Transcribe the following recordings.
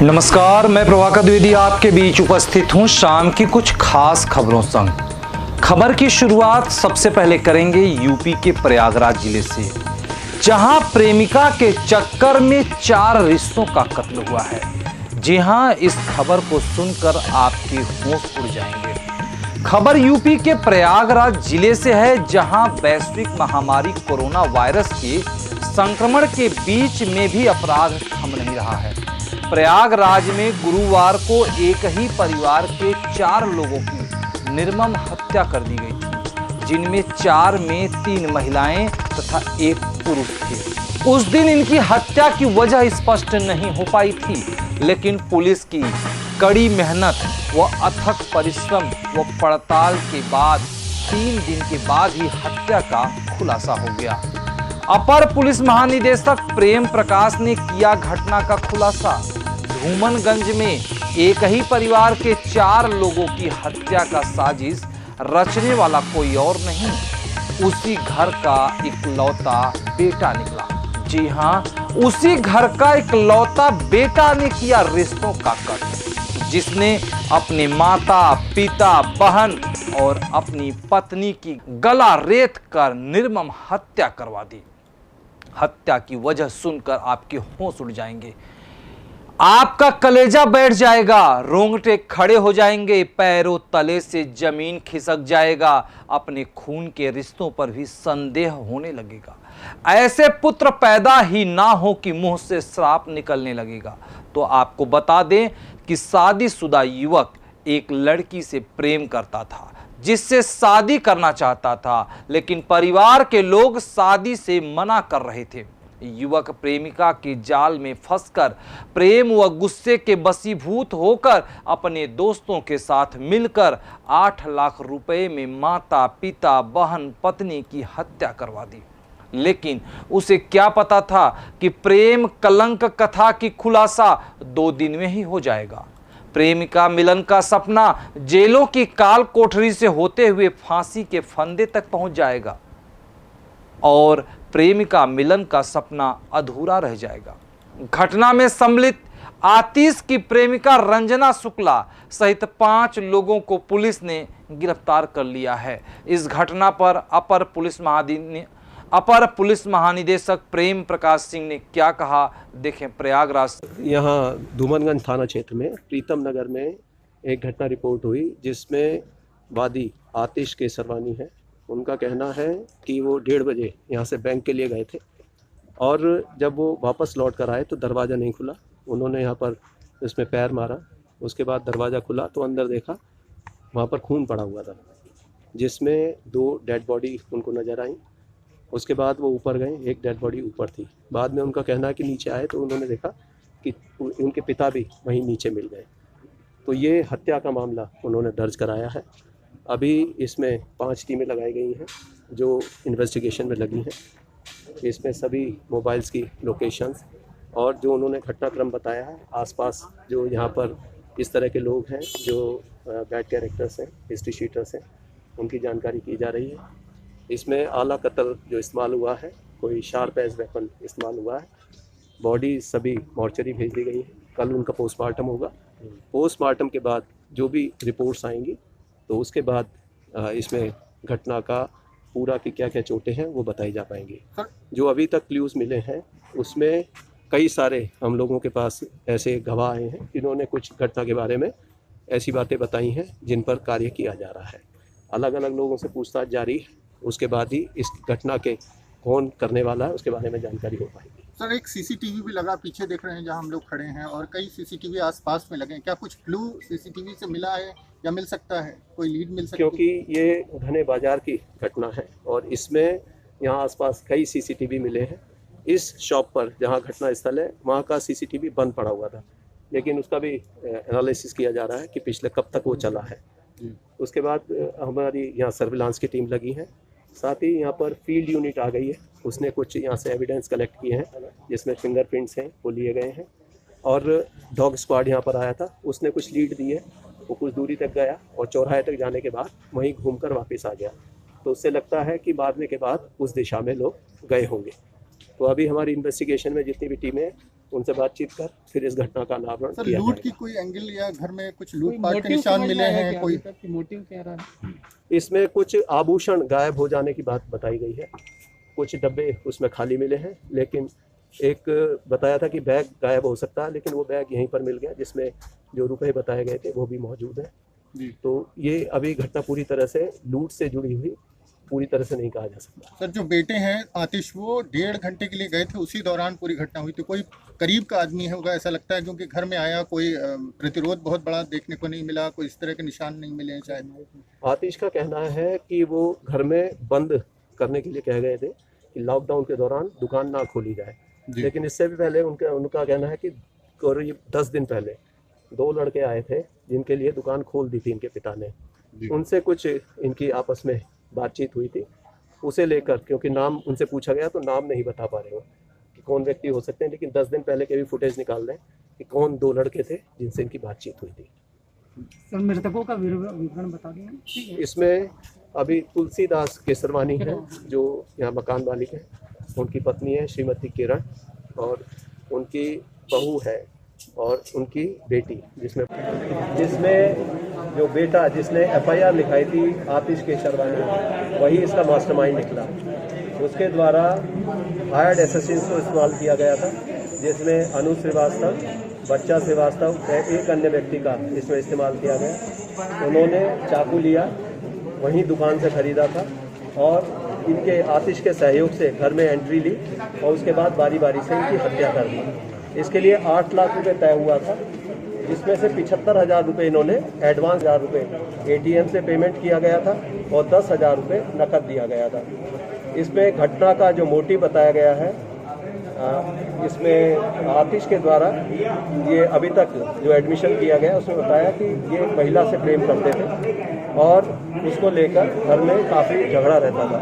नमस्कार, मैं प्रभाकर द्विवेदी आपके बीच उपस्थित हूं शाम की कुछ खास खबरों संग। खबर की शुरुआत सबसे पहले करेंगे यूपी के प्रयागराज जिले से, जहां प्रेमिका के चक्कर में 4 रिश्तों का कत्ल हुआ है। जी हां, इस खबर को सुनकर आपके होश उड़ जाएंगे। खबर यूपी के प्रयागराज जिले से है, जहां वैश्विक महामारी कोरोना वायरस के संक्रमण के बीच में भी अपराध थम नहीं रहा है। प्रयागराज में गुरुवार को एक ही परिवार के 4 लोगों की निर्मम हत्या कर दी गई थी, जिनमें 4 में 3 महिलाएं तथा 1 पुरुष थे। उस दिन इनकी हत्या की वजह स्पष्ट नहीं हो पाई थी, लेकिन पुलिस की कड़ी मेहनत व अथक परिश्रम व पड़ताल के बाद 3 दिन के बाद ही हत्या का खुलासा हो गया। अपर पुलिस महानिदेशक प्रेम प्रकाश ने किया घटना का खुलासा। धूमनगंज में एक ही परिवार के 4 लोगों की हत्या का साजिश रचने वाला कोई और नहीं, उसी घर का इकलौता बेटा निकला। जी हां, उसी घर का इकलौता बेटा ने किया रिश्तों का कत्ल, जिसने अपने माता, पिता, बहन और अपनी पत्नी की गला रेत कर निर्मम हत्या करवा दी। हत्या की वजह सुनकर आपके होश उड़ जाएंगे, आपका कलेजा बैठ जाएगा, रोंगटे खड़े हो जाएंगे, पैरों तले से जमीन खिसक जाएगा, अपने खून के रिश्तों पर भी संदेह होने लगेगा। ऐसे पुत्र पैदा ही ना हो कि मुंह से श्राप निकलने लगेगा। तो आपको बता दें कि शादीशुदा युवक एक लड़की से प्रेम करता था, जिससे शादी करना चाहता था, लेकिन परिवार के लोग शादी से मना कर रहे थे। युवक प्रेमिका के जाल में फंसकर प्रेम व गुस्से के वशीभूत होकर अपने दोस्तों के साथ मिलकर 8 लाख रुपए में माता, पिता, बहन, पत्नी की हत्या करवा दी। लेकिन उसे क्या पता था कि प्रेम कलंक कथा की खुलासा 2 दिन में ही हो जाएगा। प्रेमिका मिलन का सपना जेलों की काल कोठरी से होते हुए फांसी के फंदे तक पहुंच जाएगा और प्रेमिका मिलन का सपना अधूरा रह जाएगा। घटना में सम्मिलित आतिश की प्रेमिका रंजना शुक्ला सहित 5 लोगों को पुलिस ने गिरफ्तार कर लिया है। इस घटना पर अपर पुलिस महानिदेशक प्रेम प्रकाश सिंह ने क्या कहा, देखें प्रयागराज। यहाँ धूमनगंज थाना क्षेत्र में प्रीतम नगर में एक घटना रिपोर्ट हुई, जिसमें वादी आतिश केसरवानी है। उनका कहना है कि वो 1:30 बजे यहाँ से बैंक के लिए गए थे और जब वो वापस लौट कर आए तो दरवाज़ा नहीं खुला। उन्होंने यहाँ पर इसमें पैर मारा, उसके बाद दरवाज़ा खुला तो अंदर देखा वहाँ पर खून पड़ा हुआ था, जिसमें 2 डेड बॉडी उनको नज़र आई। उसके बाद वो ऊपर गए, एक डेड बॉडी ऊपर थी। बाद में उनका कहना है कि नीचे आए तो उन्होंने देखा कि उनके पिता भी वहीं नीचे मिल गए। तो ये हत्या का मामला उन्होंने दर्ज कराया है। अभी इसमें 5 टीमें लगाई गई हैं जो इन्वेस्टिगेशन में लगी हैं। इसमें सभी मोबाइल्स की लोकेशंस और जो उन्होंने घटनाक्रम बताया है, आसपास जो यहाँ पर इस तरह के लोग हैं जो बैड कैरेक्टर्स हैं, हिस्ट्री शीटर्स हैं, उनकी जानकारी की जा रही है। इसमें आला कत्ल जो इस्तेमाल हुआ है, कोई शार्प एज वेपन इस्तेमाल हुआ है। बॉडी सभी मॉर्चरी भेज दी गई है। कल उनका पोस्टमार्टम होगा। पोस्टमार्टम के बाद जो भी रिपोर्ट्स आएंगी तो उसके बाद इसमें घटना का पूरा की क्या क्या चोटें हैं वो बताई जा पाएंगी। जो अभी तक क्ल्यूज़ मिले हैं उसमें कई सारे हम लोगों के पास ऐसे गवाह आए हैं जिन्होंने कुछ घटना के बारे में ऐसी बातें बताई हैं जिन पर कार्य किया जा रहा है। अलग अलग लोगों से पूछताछ जारी है, उसके बाद ही इस घटना के कौन करने वाला है उसके बारे में जानकारी हो पाएगी। सर, एक सीसीटीवी भी लगा, पीछे देख रहे हैं जहां हम लोग खड़े हैं, और कई सीसीटीवी आसपास में लगे हैं। क्या कुछ क्लू सीसीटीवी से मिला है या मिल सकता है, कोई लीड मिल सकती है? क्योंकि ये घने बाजार की घटना है और इसमें यहाँ आसपास कई सीसीटीवी मिले हैं। इस शॉप पर जहाँ घटना स्थल है वहाँ का सीसीटीवी बंद पड़ा हुआ था, लेकिन उसका भी एनालिसिस किया जा रहा है कि पिछले कब तक वो चला है। उसके बाद हमारी यहाँ सर्विलांस की टीम लगी है, साथ ही यहाँ पर फील्ड यूनिट आ गई है। उसने कुछ यहाँ से एविडेंस कलेक्ट किए हैं जिसमें फिंगरप्रिंट्स हैं वो लिए गए हैं, और डॉग स्क्वाड यहाँ पर आया था, उसने कुछ लीड दी है। वो कुछ दूरी तक गया और चौराहे तक जाने के बाद वहीं घूमकर वापस आ गया। तो उससे लगता है कि मारने के बाद उस दिशा में लोग गए होंगे। तो अभी हमारी इन्वेस्टिगेशन में जितनी भी टीमें उनसे बातचीत कर फिर इस घटना का अनावरण सर किया लूट की जाएगा। कोई एंगल या घर में कुछ लूटपाट के निशान मिले हैं? कोई मोटिव क्या रहा? इसमें कुछ आभूषण गायब हो जाने की बात बताई गई है, कुछ डब्बे उसमें खाली मिले हैं, लेकिन एक बताया था कि बैग गायब हो सकता है, लेकिन वो बैग यहीं पर मिल गया जिसमें जो रुपए बताए गए थे वो भी मौजूद है। जी। तो ये अभी घटना पूरी तरह से लूट से जुड़ी हुई पूरी तरह से नहीं कहा जा सकता। सर जो बेटे हैं आतिश, वो 1.5 घंटे के लिए गए थे, उसी दौरान पूरी घटना हुई थी। कोई करीब का आदमी होगा ऐसा लगता है, क्योंकि घर में आया, कोई प्रतिरोध बहुत बड़ा देखने को नहीं मिला, कोई इस तरह के निशान नहीं मिले हैं शायद। आतिश का कहना है कि वो घर में बंद करने के लिए कह गए थे कि लॉकडाउन के दौरान दुकान ना खोली जाए, लेकिन इससे भी पहले उनका कहना है कि करीब 10 दिन पहले 2 लड़के आए थे जिनके लिए दुकान खोल दी थी इनके पिता ने। उनसे कुछ इनकी आपस में बातचीत हुई थी, उसे लेकर, क्योंकि नाम उनसे पूछा गया तो नाम नहीं बता पा रहे हो कि कौन व्यक्ति हो सकते हैं, लेकिन 10 दिन पहले के भी फुटेज निकाल रहे हैं कि कौन 2 लड़के थे जिनसे इनकी बातचीत हुई थी। सर मृतकों का विवरण बता दें। इसमें अभी तुलसीदास केसरवानी है जो यहाँ मकान मालिक है, उनकी पत्नी है श्रीमती किरण, और उनकी बहू है और उनकी बेटी, जिसमें जो बेटा जिसने FIR लिखाई थी आतिश केसरवानी, वही इसका मास्टरमाइंड निकला। उसके द्वारा हायर्ड एसेसिन्स को इस्तेमाल किया गया था, जिसमें अनु श्रीवास्तव, बच्चा श्रीवास्तव, एक अन्य व्यक्ति का इसमें इस्तेमाल किया गया। उन्होंने चाकू लिया, वहीं दुकान से खरीदा था, और इनके आतिश के सहयोग से घर में एंट्री ली और उसके बाद बारी बारी से इनकी हत्या कर दी। इसके लिए 8 लाख रुपए तय हुआ था, जिसमें से 75,000 रुपये इन्होंने एडवांस 1,000 रुपये ATM से पेमेंट किया गया था और 10,000 रुपये नकद दिया गया था। इसमें घटना का जो मोटिव बताया गया है, इसमें आतिश के द्वारा ये अभी तक जो एडमिशन किया गया उसमें बताया कि ये एक महिला से प्रेम करते थे और उसको लेकर घर में काफ़ी झगड़ा रहता था,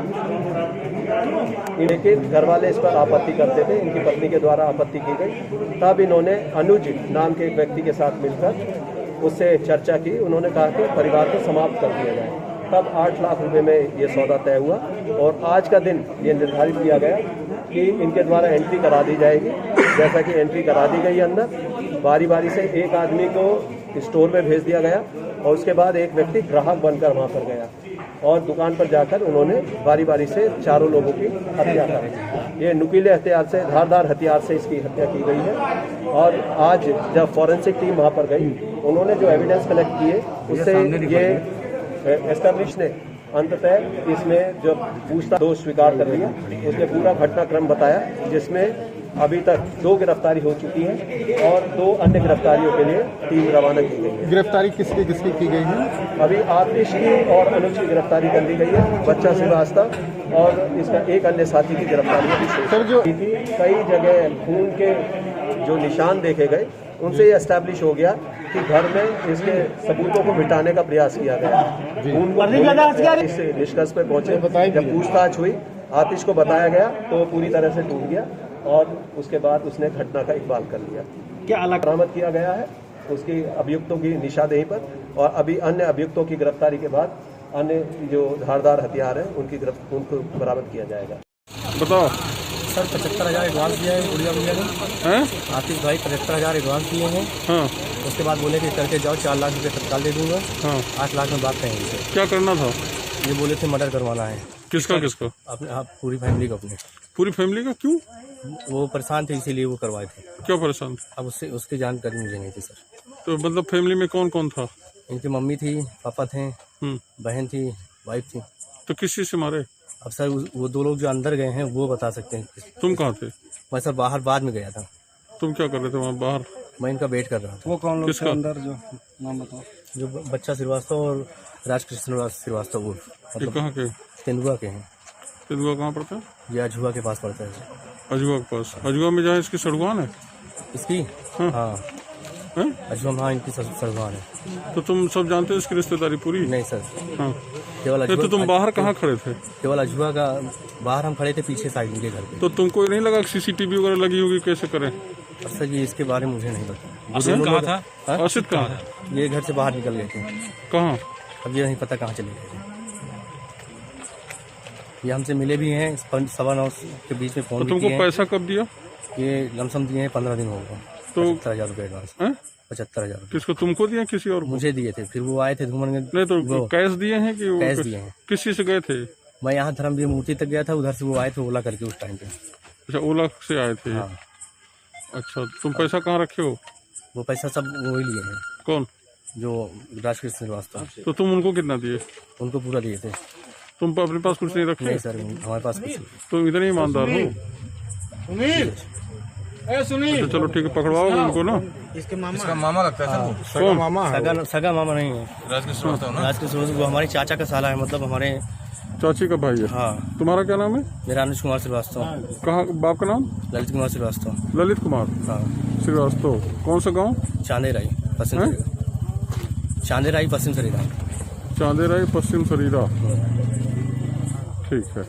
लेकिन घर वाले इस पर आपत्ति करते थे, इनकी पत्नी के द्वारा आपत्ति की गई। तब इन्होंने अनुज नाम के एक व्यक्ति के साथ मिलकर उससे चर्चा की, उन्होंने कहा कि परिवार को समाप्त कर दिया जाए। तब 8 लाख रुपए में ये सौदा तय हुआ और आज का दिन ये निर्धारित किया गया कि इनके द्वारा एंट्री करा दी जाएगी। जैसा कि एंट्री करा दी गई अंदर, बारी बारी से एक आदमी को स्टोर में भेज दिया गया और उसके बाद एक व्यक्ति ग्राहक बनकर वहाँ पर गया और दुकान पर जाकर उन्होंने बारी बारी से 4 लोगों की हत्या कर। ये नुकीले हथियार से, धारदार हथियार से इसकी हत्या की गई है। और आज जब फॉरेंसिक टीम वहाँ पर गई, उन्होंने जो एविडेंस कलेक्ट किए उससे ये एस्टेब्लिश ने अंततः इसमें जब पूछताछ दोष स्वीकार कर लिया, उसने पूरा घटनाक्रम बताया, जिसमें अभी तक 2 गिरफ्तारी हो चुकी है और 2 अन्य गिरफ्तारियों के लिए टीम रवाना की गई है। गिरफ्तारी किसकी की गई है? अभी आतिश की और अनुज की गिरफ्तारी कर ली गई है, बच्चा श्रीवास्तव और इसका एक अन्य साथी की गिरफ्तारी अभी सर जो कई जगह खून के जो निशान देखे गए, उनसे ये एस्टैब्लिश हो गया कि घर में इसके सबूतों को मिटाने का प्रयास किया गया। इस निष्कर्ष पे पहुंचे, जब पूछताछ हुई, आतिश को बताया गया तो वो पूरी तरह से टूट गया और उसके बाद उसने घटना का इकबाल कर लिया। क्या अलग बरामद किया गया है उसकी अभियुक्तों की निशानदेही पर, और अभी अन्य अभियुक्तों की गिरफ्तारी के बाद अन्य जो धारदार हथियार है उनको बरामद किया जाएगा। बताओ सर 75,000 एडवांस दिया है गुड़िया भैया ने। आतिश भाई 75,000 एडवांस दिए हैं। हाँ। उसके बाद बोले कि करके जाओ, 4 लाख रुपये तत्काल दे दूंगा। हाँ। 8 लाख में बात कहेंगे सर। क्या करना था? ये बोले थे मर्डर करवाना है। किसका किसका? अपने आप पूरी फैमिली को। अपने पूरी फैमिली का? क्यों? वो परेशान थे इसीलिए वो करवाए थे। क्या परेशान? अब उसकी जानकारी मुझे नहीं थी सर। तो मतलब फैमिली में कौन कौन था? इनकी मम्मी थी, पापा थे, बहन थी, वाइफ थी। तो किस चीज से मारे? अब सर वो 2 लोग जो अंदर गए हैं वो बता सकते हैं। तुम कहाँ थे? मैं सर बाहर बाद में गया था। तुम क्या कर रहे थे वहाँ बाहर? मैं इनका वेट कर रहा था। वो कौन लोग किसका? थे अंदर, जो नाम बताओ? जो बच्चा श्रीवास्तव और राजकृष्ण श्रीवास्तव, वो ये कहाँ के? तेंदुआ के हैं। तेंदुआ कहाँ पड़ता है? ये अजुआ के पास पड़ता है। अजुआ के पास? अजुआ में जहाँ इसकी सड़ुआन है? इसकी हाँ अजुआ में, हाँ इनकी सड़ुआन है। तो तुम सब जानते हो इसकी रिश्तेदारी पूरी? नहीं सर। हाँ। केवल नहीं, तो तुम बाहर कहाँ खड़े थे? केवल अजुआ का बाहर हम खड़े थे, पीछे साइड इनके घर पे। तो तुमको नहीं लगा CCTV वगैरह लगी होगी, कैसे करें? सर ये इसके बारे में मुझे नहीं पता। असित कहाँ था? असित कहाँ था? ये घर से बाहर निकल गए थे। कहाँ? अब ये नहीं पता कहाँ चले गए थे। ये हमसे मिले भी हैं 9:15 के बीच में। फोन तो तुमको पैसा कब दिया? ये लमसम दिए हैं 15 दिन हो गए। तो 75,000 रुपये एडवांस। हैं? 75,000 किसको, तुमको दिए किसी और को? मुझे दिए थे, फिर वो आए थे धूमनगंज। नहीं तो वो कैश दिए हैं कि वो कैश दिए हैं। किस चीज से गए थे? मैं यहाँ धर्मवीर मूर्ति तक गया था, उधर से वो आए थे ओला करके उस टाइम पे। अच्छा, ओला से आए थे। हाँ, अच्छा, तुम पैसा कहाँ रखे हो? वो पैसा सब वो ही लिए हैं, कौन? जो राजकृष्ण श्रीवास्तव, तो तुम उनको कितना दिए? उनको पूरा दिए थे। तुम अपने पास कुछ नहीं रखे? नहीं सर, हमारे पास कुछ नहीं। तुम इतने ईमानदार हो? अच्छा, चलो ठीक है, पकड़वाओ उनको ना। इसका मामा लगता है सर, वो कौन? सगा मामा नहीं है, राजकृष्ण श्रीवास्तव ना। राजकृष्ण श्रीवास्तव वो हमारे चाचा का साला है, मतलब हमारे। चाची का भाई है? हाँ, तुम्हारा क्या नाम है? मेरा अनुज कुमार श्रीवास्तव। कहाँ, बाप का नाम? ललित कुमार श्रीवास्तव। ललित कुमार हाँ, श्रीवास्तव। कौन सा गांव? चांदेराई पश्चिम सरीरा। चांदेराई पश्चिम सरीरा। चांदेराई पश्चिम सरीरा। ठीक है।